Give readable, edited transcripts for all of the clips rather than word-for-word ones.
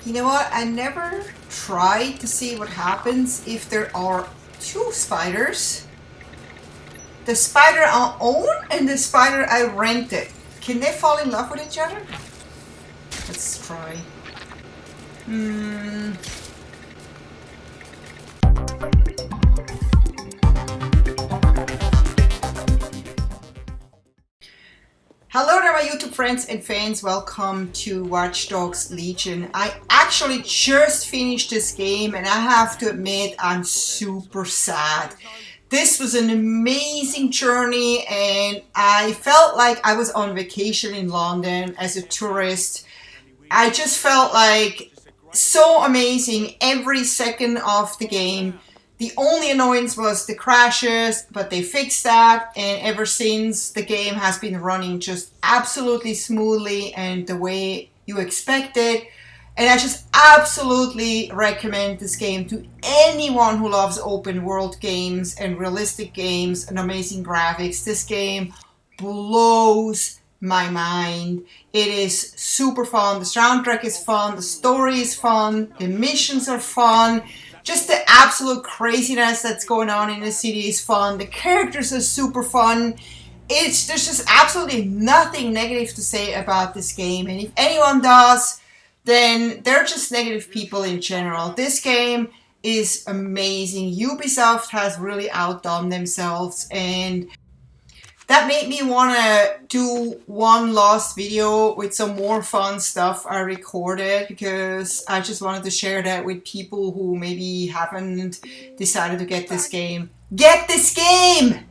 You know what? I never tried to see what happens if there are two spiders. The spider I own and the spider I rented. Can they fall in love with each other? Let's try. Hello there my YouTube friends and fans, welcome to Watchdogs Legion. I actually just finished this game and I have to admit I'm super sad. This was an amazing journey and I felt like I was on vacation in London as a tourist. I just felt like so amazing every second of the game. The only annoyance was the crashes, but they fixed that, and ever since the game has been running just absolutely smoothly and the way you expected. And I just absolutely recommend this game to anyone who loves open world games and realistic games and amazing graphics. This game blows my mind. It is super fun. The soundtrack is fun. The story is fun. The missions are fun. Just the absolute craziness that's going on in the city is fun. The characters are super fun. There's just absolutely nothing negative to say about this game. And if anyone does, then they're just negative people in general. This game is amazing. Ubisoft has really outdone themselves, and that made me want to do one last video with some more fun stuff I recorded, because I just wanted to share that with people who maybe haven't decided to get this game. Get this game!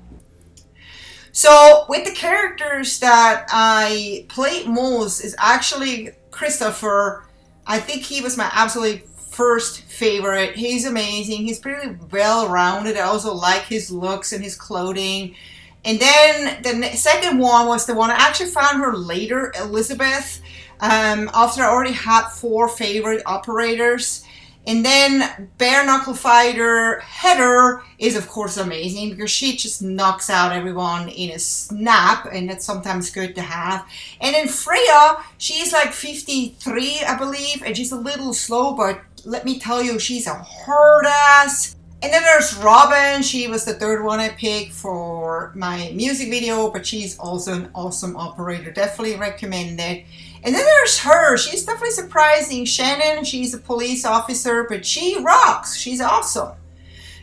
So, with the characters that I played most is actually Christopher. I think he was my absolute first favorite. He's amazing. He's pretty well-rounded. I also like his looks and his clothing. And then the second one was the one, I actually found her later, Elizabeth, after I already had 4 favorite operators. And then Bare Knuckle Fighter Heather is of course amazing because she just knocks out everyone in a snap, and that's sometimes good to have. And then Freya, she's like 53 I believe, and she's a little slow, but let me tell you, she's a hard ass. And then there's Robin. She was the third one I picked for my music video, but she's also an awesome operator. Definitely recommend it. And then there's her. She's definitely surprising. Shannon, she's a police officer, but she rocks. She's awesome.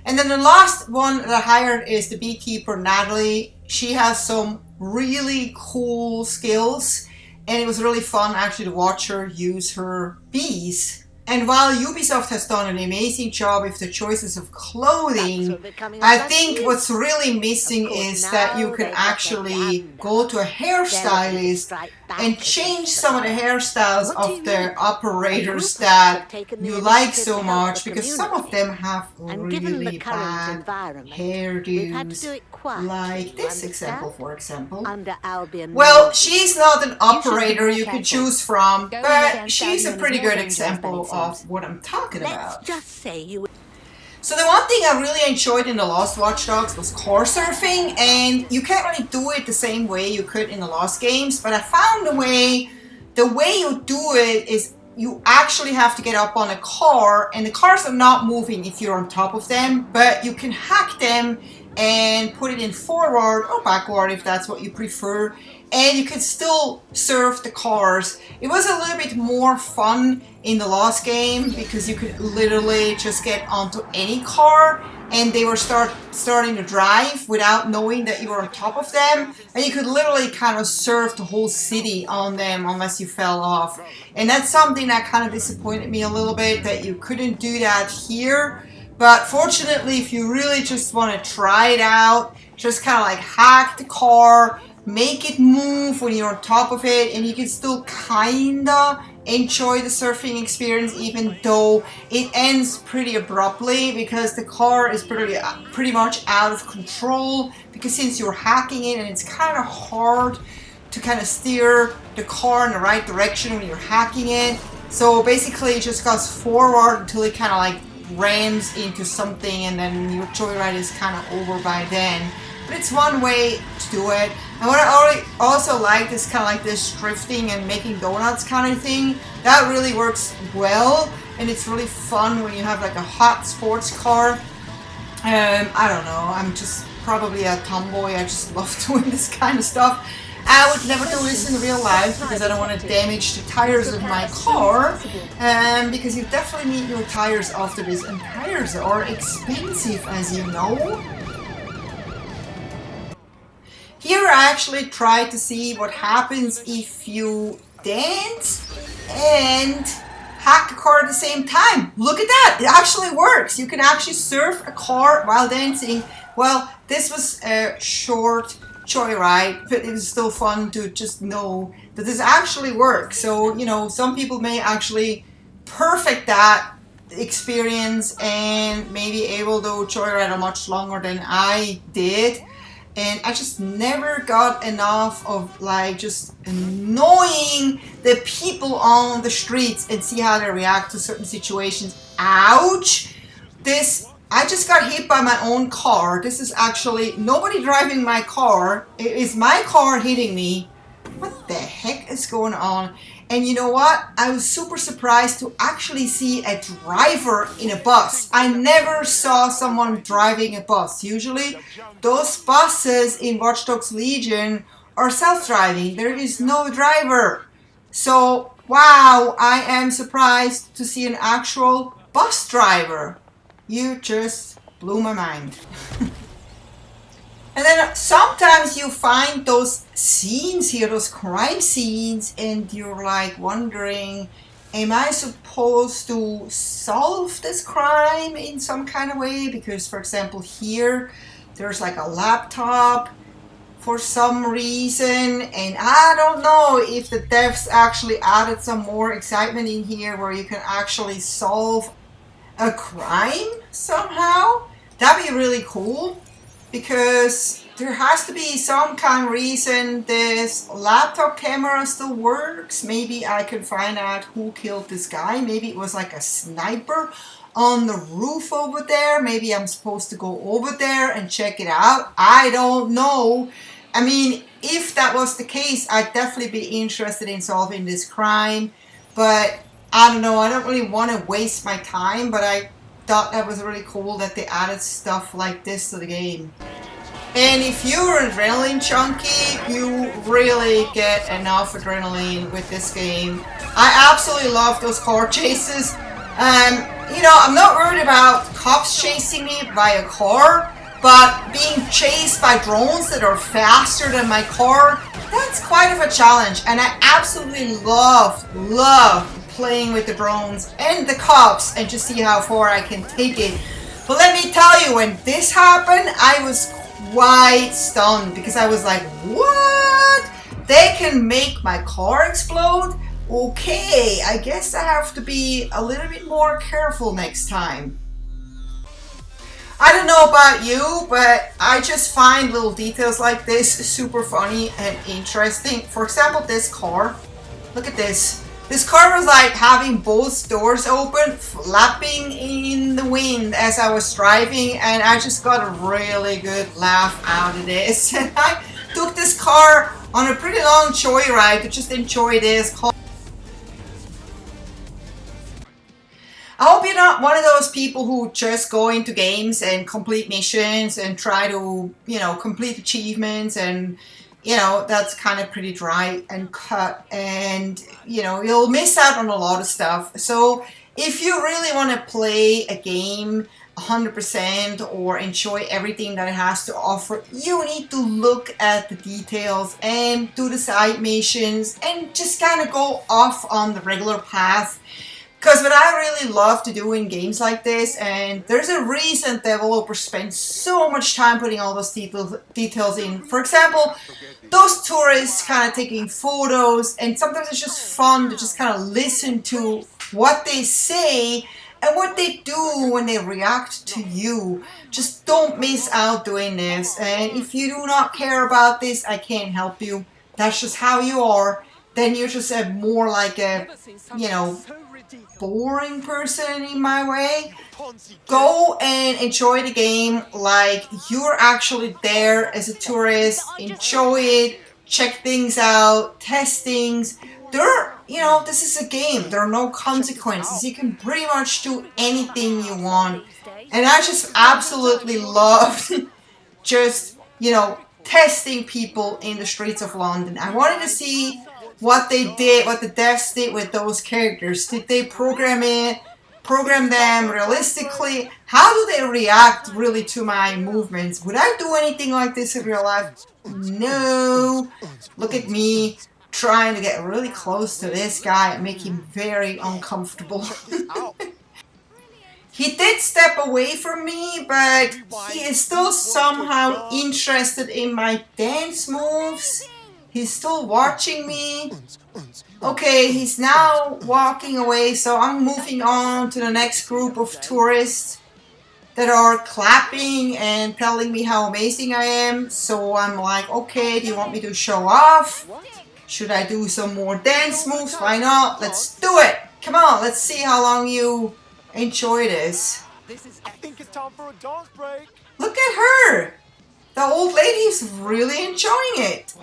And then the last one that I hired is the beekeeper, Natalie. She has some really cool skills, and it was really fun actually to watch her use her bees. And while Ubisoft has done an amazing job with the choices of clothing, I think what's really missing is that you can actually go to a hairstylist and change some of the hairstyles of the operators that you like so much, because some of them have really bad hairdos, like this example, for example. Well, she's not an operator you could choose from, but she's a pretty good example of what I'm talking about. So the one thing I really enjoyed in the last Watchdogs was car surfing, and you can't really do it the same way you could in the last games, but I found the way you do it is you actually have to get up on a car, and the cars are not moving if you're on top of them, but you can hack them and put it in forward or backward if that's what you prefer, and you can still surf the cars. It was a little bit more fun in the last game because you could literally just get onto any car and they were starting to drive without knowing that you were on top of them, and you could literally kind of surf the whole city on them unless you fell off. And that's something that kind of disappointed me a little bit, that you couldn't do that here. But fortunately, if you really just want to try it out, just kind of like hack the car, make it move when you're on top of it, and you can still kinda enjoy the surfing experience, even though it ends pretty abruptly because the car is pretty much out of control, because since you're hacking it and it's kind of hard to kind of steer the car in the right direction when you're hacking it. So basically it just goes forward until it kind of like rams into something, and then your joyride is kind of over by then. But it's one way to do it. And what I also like is kind of like this drifting and making donuts kind of thing. That really works well, and it's really fun when you have like a hot sports car. I don't know, I'm just probably a tomboy. I just love doing this kind of stuff. I would never do this in real life because I don't want to damage the tires of my car, because you definitely need new tires after this, and tires are expensive, as you know. Here I actually tried to see what happens if you dance and hack a car at the same time. Look at that, it actually works. You can actually surf a car while dancing. Well, this was a short joyride, but it was still fun to just know that this actually works. So, you know, some people may actually perfect that experience and maybe able to joyride a much longer than I did. And I just never got enough of like just annoying the people on the streets and see how they react to certain situations. Ouch! I just got hit by my own car. This is actually nobody driving my car. It is my car hitting me. What the heck is going on? And you know what? I was super surprised to actually see a driver in a bus. I never saw someone driving a bus. Usually those buses in Watchdogs Legion are self-driving. There is no driver. So, wow, I am surprised to see an actual bus driver. You just blew my mind. And then sometimes you find those scenes here, those crime scenes, and you're like wondering, am I supposed to solve this crime in some kind of way? Because, for example, here there's like a laptop for some reason, and I don't know if the devs actually added some more excitement in here where you can actually solve a crime somehow. That'd be really cool, because there has to be some kind of reason this laptop camera still works. Maybe I can find out who killed this guy. Maybe it was like a sniper on the roof over there. Maybe I'm supposed to go over there and check it out. I don't know. I mean, if that was the case, I'd definitely be interested in solving this crime, but I don't know, I don't really want to waste my time, but I thought that was really cool that they added stuff like this to the game. And if you're an adrenaline junkie, you really get enough adrenaline with this game. I absolutely love those car chases. You know, I'm not worried about cops chasing me by a car, but being chased by drones that are faster than my car, that's quite of a challenge. And I absolutely love playing with the drones and the cops and just see how far I can take it. But let me tell you, when this happened, I was quite stunned, because I was like, what? They can make my car explode? Okay, I guess I have to be a little bit more careful next time. I don't know about you, but I just find little details like this super funny and interesting. For example, this car. Look at this. This car was like having both doors open, flapping in the wind as I was driving, and I just got a really good laugh out of this. And I took this car on a pretty long joyride to just enjoy this. I hope you're not one of those people who just go into games and complete missions and try to, you know, complete achievements, and you know, that's kind of pretty dry and cut, and you know, you'll miss out on a lot of stuff. So if you really want to play a game 100% or enjoy everything that it has to offer, you need to look at the details and do the side missions and just kind of go off on the regular path. Because what I really love to do in games like this, and there's a reason developers spend so much time putting all those details in. For example, those tourists kind of taking photos, and sometimes it's just fun to just kind of listen to what they say and what they do when they react to you. Just don't miss out doing this. And if you do not care about this, I can't help you. That's just how you are. then you're just a more like a, you know, boring person in my way. Go and enjoy the game like you're actually there as a tourist. Enjoy it, check things out, test things. There, you know, this is a game. There are no consequences. You can pretty much do anything you want. And I just absolutely loved just, you know, testing people in the streets of London. I wanted to see what they did, what the devs did with those characters. Did they program them realistically? How do they react really to my movements? Would I do anything like this in real life? No. Look at me trying to get really close to this guy and make him very uncomfortable. He did step away from me, but he is still somehow interested in my dance moves. He's still watching me. Okay, he's now walking away, so I'm moving on to the next group of tourists that are clapping and telling me how amazing I am. So I'm like, okay, do you want me to show off? Should I do some more dance moves? Why not? Let's do it. Come on, let's see how long you enjoy this. I think it's time for a dance break. Look at her. The old lady's really enjoying it.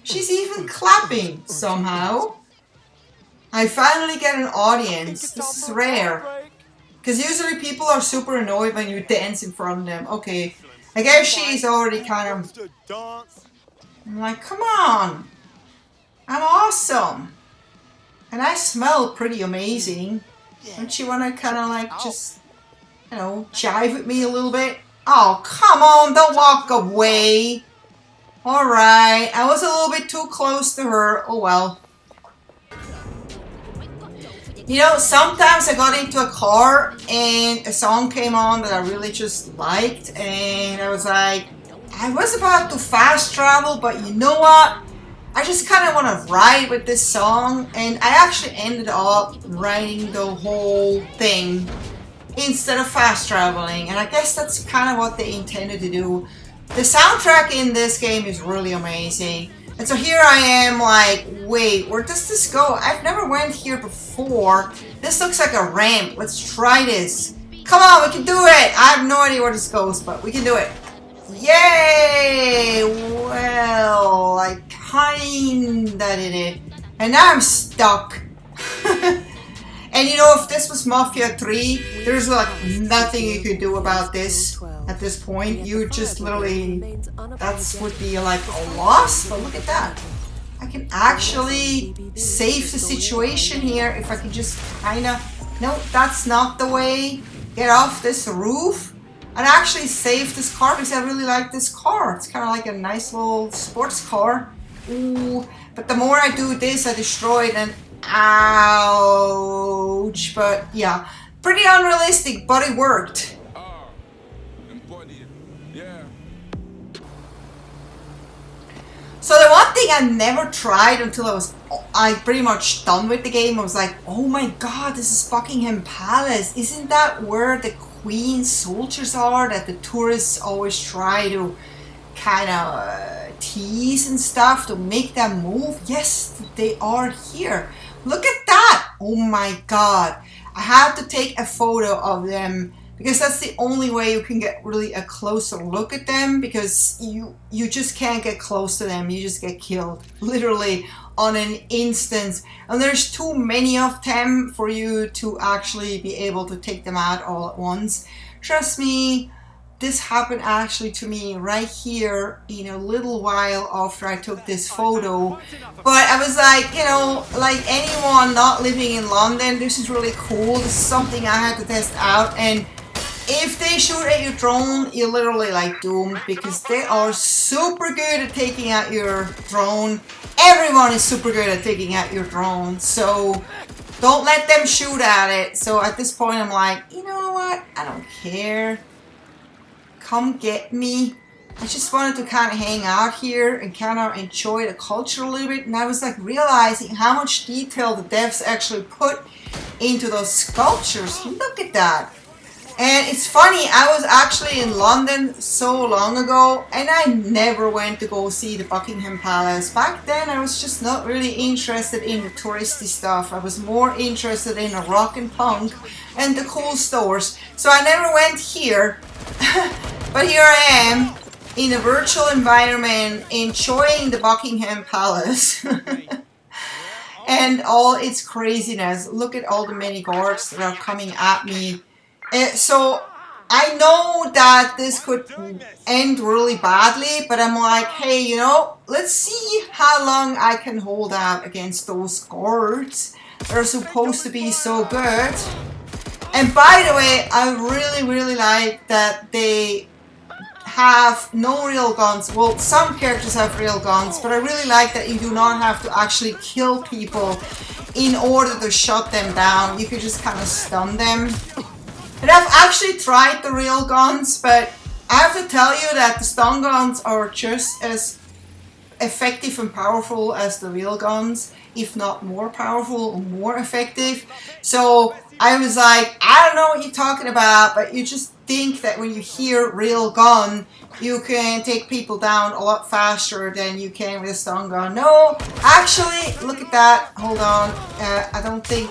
She's even clapping somehow. I finally get an audience. This is rare. Because usually people are super annoyed when you dance in front of them. Okay, I guess she's already kind of... I'm like, come on. I'm awesome. And I smell pretty amazing. Don't you want to kind of like just, you know, jive with me a little bit? Oh, come on, don't walk away. Alright, I was a little bit too close to her. Oh well. You know, sometimes I got into a car and a song came on that I really just liked. And I was like, I was about to fast travel, but you know what? I just kind of want to ride with this song. And I actually ended up writing the whole thing instead of fast traveling, and I guess that's kind of what they intended to do. The soundtrack in this game is really amazing, and so here I am like, wait, where does this go? I've never went here before. This looks like a ramp. Let's try this. Come on, we can do it. I have no idea where this goes, but we can do it. Yay! Well, I kinda did it, and now I'm stuck. And you know, if this was Mafia 3, there's like nothing you could do about this at this point. You just literally, that would be like a loss, but look at that. I can actually save the situation here if I can just kinda, no, that's not the way. Get off this roof and actually save this car because I really like this car. It's kind of like a nice little sports car. Ooh, but the more I do this, I destroy it and ouch, but yeah, pretty unrealistic, but it worked. So the one thing I never tried until I pretty much done with the game, I was like, oh my god, this is Buckingham Palace. Isn't that where the Queen's soldiers are that the tourists always try to kind of tease and stuff to make them move? Yes, they are here. Look at that! Oh my god. I had to take a photo of them because that's the only way you can get really a closer look at them, because you just can't get close to them. You just get killed literally on an instant. And there's too many of them for you to actually be able to take them out all at once. Trust me, this happened actually to me right here in a little while after I took this photo. But I was like, you know, like anyone not living in London, this is really cool. This is something I had to test out. And if they shoot at your drone, you're literally like doomed, because they are super good at taking out your drone. Everyone is super good at taking out your drone. So don't let them shoot at it. So at this point, I'm like, you know what? I don't care. Come get me. I just wanted to kind of hang out here and kind of enjoy the culture a little bit. And I was like realizing how much detail the devs actually put into those sculptures. Look at that. And it's funny, I was actually in London so long ago and I never went to go see the Buckingham Palace. Back then I was just not really interested in the touristy stuff. I was more interested in the rock and punk and the cool stores. So I never went here. But here I am in a virtual environment enjoying the Buckingham Palace. And all its craziness. Look at all the many guards that are coming at me. So I know that this could end really badly, but I'm like, hey, you know, let's see how long I can hold out against those guards that are supposed to be so good. And by the way, I really like that they have no real guns. Well, some characters have real guns, but I really like that you do not have to actually kill people in order to shut them down. You can just kind of stun them. And I've actually tried the real guns, but I have to tell you that the stun guns are just as effective and powerful as the real guns, if not more powerful or more effective. So I was like, I don't know what you're talking about, but you just think that when you hear real gun, you can take people down a lot faster than you can with a stun gun. No, actually, look at that. Hold on. I don't think...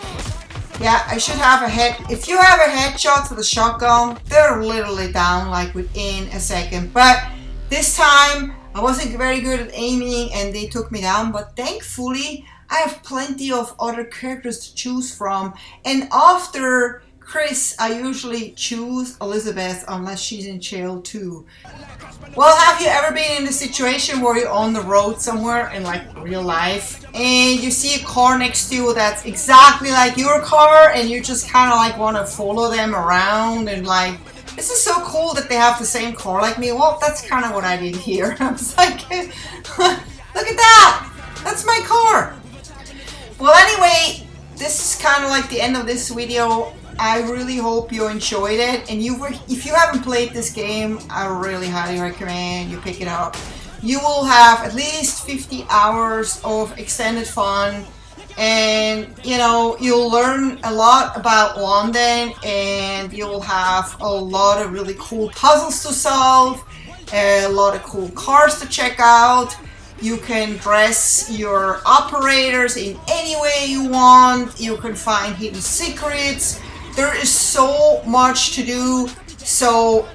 Yeah, I should have a head. If you have a headshot with a shotgun, they're literally down like within a second. But this time, I wasn't very good at aiming and they took me down. But thankfully, I have plenty of other characters to choose from. And after Chris, I usually choose Elizabeth unless she's in jail too. Well, have you ever been in a situation where you're on the road somewhere in like real life and you see a car next to you that's exactly like your car and you just kind of like want to follow them around and like, this is so cool that they have the same car like me? Well, that's kind of what I did here. I was like, look at that! That's my car! Well, anyway, this is kind of like the end of this video. I really hope you enjoyed it, and if you haven't played this game, I really highly recommend you pick it up. You will have at least 50 hours of extended fun, and you know, you'll learn a lot about London, and you will have a lot of really cool puzzles to solve, a lot of cool cars to check out. You can dress your operators in any way you want. You can find hidden secrets. There is so much to do, so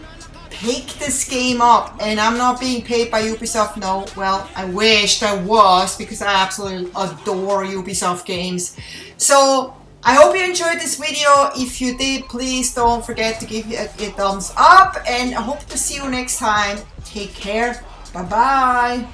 pick this game up. And I'm not being paid by Ubisoft, no. Well, I wished I was, because I absolutely adore Ubisoft games. So I hope you enjoyed this video. If you did, please don't forget to give it a thumbs up, and I hope to see you next time. Take care. Bye bye.